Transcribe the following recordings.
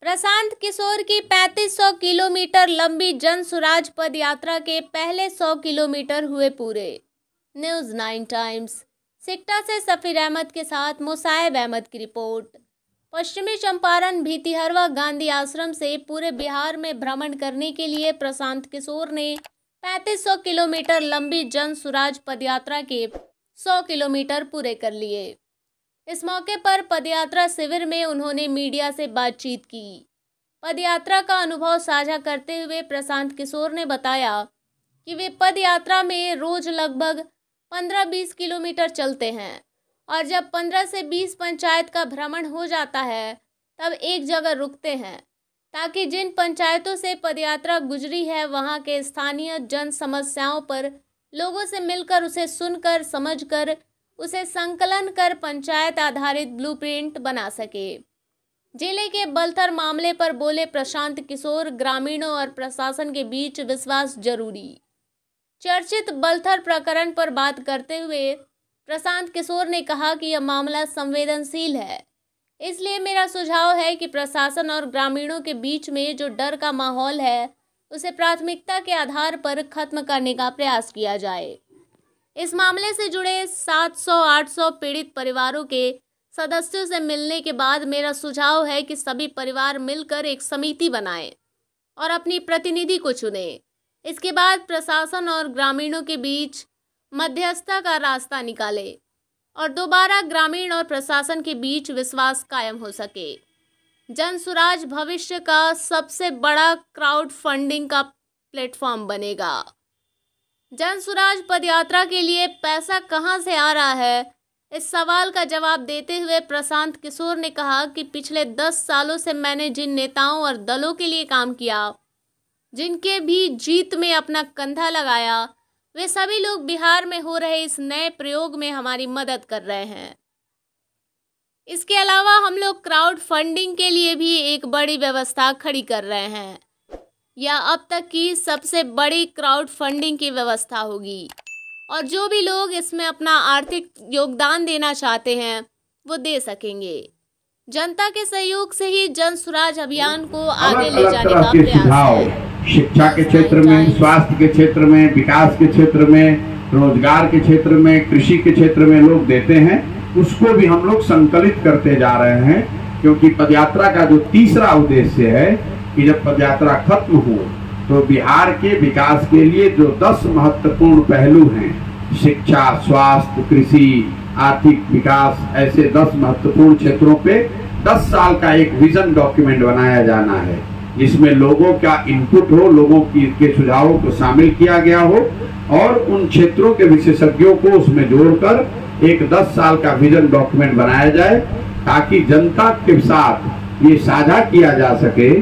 प्रशांत किशोर की 3500 किलोमीटर लंबी जन सुराज पद यात्रा के पहले 100 किलोमीटर हुए पूरे। न्यूज़ 9 टाइम्स सिकटा से सफीर अहमद के साथ मुसाहिब अहमद की रिपोर्ट। पश्चिमी चंपारण भितिहरवा गांधी आश्रम से पूरे बिहार में भ्रमण करने के लिए प्रशांत किशोर ने 3500 किलोमीटर लंबी जन सुराज पदयात्रा के 100 किलोमीटर पूरे कर लिए। इस मौके पर पदयात्रा शिविर में उन्होंने मीडिया से बातचीत की। पदयात्रा का अनुभव साझा करते हुए प्रशांत किशोर ने बताया कि वे पदयात्रा में रोज लगभग 15-20 किलोमीटर चलते हैं और जब 15 से 20 पंचायत का भ्रमण हो जाता है तब एक जगह रुकते हैं ताकि जिन पंचायतों से पदयात्रा गुजरी है वहां के स्थानीय जन समस्याओं पर लोगों से मिलकर उसे सुनकर समझकर उसे संकलन कर पंचायत आधारित ब्लूप्रिंट बना सके। जिले के बलथर मामले पर बोले प्रशांत किशोर, ग्रामीणों और प्रशासन के बीच विश्वास जरूरी। चर्चित बलथर प्रकरण पर बात करते हुए प्रशांत किशोर ने कहा कि यह मामला संवेदनशील है, इसलिए मेरा सुझाव है कि प्रशासन और ग्रामीणों के बीच में जो डर का माहौल है उसे प्राथमिकता के आधार पर खत्म करने का प्रयास किया जाए। इस मामले से जुड़े 700-800 पीड़ित परिवारों के सदस्यों से मिलने के बाद मेरा सुझाव है कि सभी परिवार मिलकर एक समिति बनाएं और अपनी प्रतिनिधि को चुनें। इसके बाद प्रशासन और ग्रामीणों के बीच मध्यस्थता का रास्ता निकाले और दोबारा ग्रामीण और प्रशासन के बीच विश्वास कायम हो सके। जन सुराज भविष्य का सबसे बड़ा क्राउड फंडिंग का प्लेटफॉर्म बनेगा। जन सुराज पदयात्रा के लिए पैसा कहां से आ रहा है, इस सवाल का जवाब देते हुए प्रशांत किशोर ने कहा कि पिछले 10 सालों से मैंने जिन नेताओं और दलों के लिए काम किया, जिनके भी जीत में अपना कंधा लगाया, वे सभी लोग बिहार में हो रहे इस नए प्रयोग में हमारी मदद कर रहे हैं। इसके अलावा हम लोग क्राउड फंडिंग के लिए भी एक बड़ी व्यवस्था खड़ी कर रहे हैं। यह अब तक की सबसे बड़ी क्राउड फंडिंग की व्यवस्था होगी और जो भी लोग इसमें अपना आर्थिक योगदान देना चाहते हैं वो दे सकेंगे। जनता के सहयोग से ही जन सुराज अभियान को आगे ले जाने का प्रयास है। शिक्षा के क्षेत्र में, स्वास्थ्य के क्षेत्र में, विकास के क्षेत्र में, रोजगार के क्षेत्र में, कृषि के क्षेत्र में लोग देते हैं, उसको भी हम लोग संकलित करते जा रहे हैं। क्योंकि पदयात्रा का जो तीसरा उद्देश्य है कि जब पदयात्रा खत्म हो तो बिहार के विकास के लिए जो 10 महत्वपूर्ण पहलू हैं, शिक्षा, स्वास्थ्य, कृषि, आर्थिक विकास, ऐसे 10 महत्वपूर्ण क्षेत्रों पे 10 साल का एक विजन डॉक्यूमेंट बनाया जाना है, जिसमें लोगों का इनपुट हो, लोगों के सुझावों को शामिल किया गया हो और उन क्षेत्रों के विशेषज्ञों को उसमें जोड़कर एक 10 साल का विजन डॉक्यूमेंट बनाया जाए, ताकि जनता के साथ ये साझा किया जा सके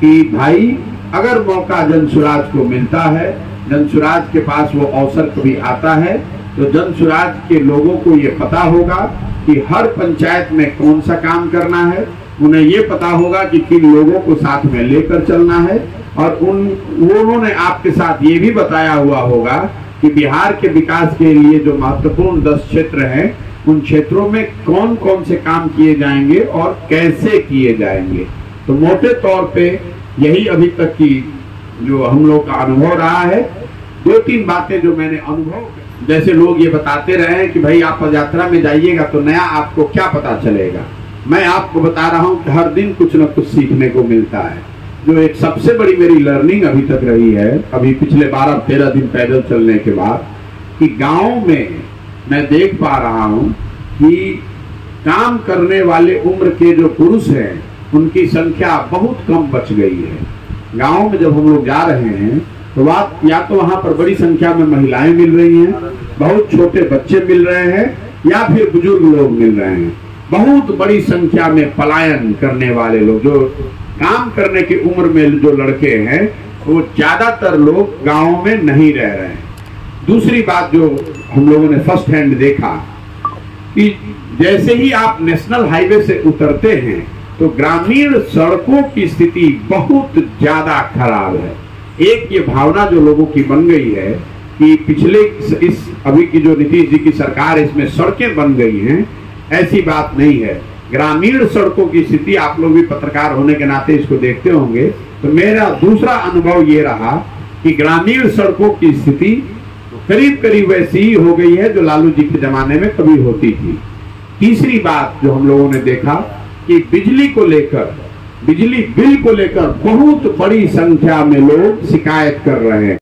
कि भाई अगर मौका जन सुराज को मिलता है, जन सुराज के पास वो अवसर कभी आता है, तो जन सुराज के लोगों को ये पता होगा कि हर पंचायत में कौन सा काम करना है, उन्हें ये पता होगा कि किन लोगों को साथ में लेकर चलना है और उन्होंने आपके साथ ये भी बताया हुआ होगा कि बिहार के विकास के लिए जो महत्वपूर्ण 10 क्षेत्र हैं, उन क्षेत्रों में कौन कौन से काम किए जाएंगे और कैसे किए जाएंगे। तो मोटे तौर पे यही अभी तक की जो हम लोग का अनुभव रहा है। 2-3 बातें जो मैंने अनुभव, जैसे लोग ये बताते रहे हैं कि भाई आप पदयात्रा में जाइएगा तो नया आपको क्या पता चलेगा। मैं आपको बता रहा हूँ कि हर दिन कुछ न कुछ सीखने को मिलता है। जो एक सबसे बड़ी मेरी लर्निंग अभी तक रही है, अभी पिछले 12-13 दिन पैदल चलने के बाद, कि गाँव में मैं देख पा रहा हूँ कि काम करने वाले उम्र के जो पुरुष हैं उनकी संख्या बहुत कम बच गई है। गाँव में जब हम लोग जा रहे हैं तो बात या तो वहाँ पर बड़ी संख्या में महिलाएं मिल रही हैं, बहुत छोटे बच्चे मिल रहे हैं या फिर बुजुर्ग लोग मिल रहे हैं। बहुत बड़ी संख्या में पलायन करने वाले लोग, जो काम करने की उम्र में जो लड़के हैं, वो ज्यादातर लोग गाँव में नहीं रह रहे हैं। दूसरी बात जो हम लोगों ने फर्स्ट हैंड देखा कि जैसे ही आप नेशनल हाईवे से उतरते हैं तो ग्रामीण सड़कों की स्थिति बहुत ज्यादा खराब है। एक ये भावना जो लोगों की बन गई है कि पिछले इस अभी की जो नीतीश जी की सरकार, इसमें सड़कें बन गई हैं, ऐसी बात नहीं है। ग्रामीण सड़कों की स्थिति, आप लोग भी पत्रकार होने के नाते इसको देखते होंगे, तो मेरा दूसरा अनुभव ये रहा कि ग्रामीण सड़कों की स्थिति करीब करीब वैसी ही हो गई है जो लालू जी के जमाने में कभी होती थी। तीसरी बात जो हम लोगों ने देखा कि बिजली को लेकर, बिजली बिल को लेकर बहुत बड़ी संख्या में लोग शिकायत कर रहे हैं।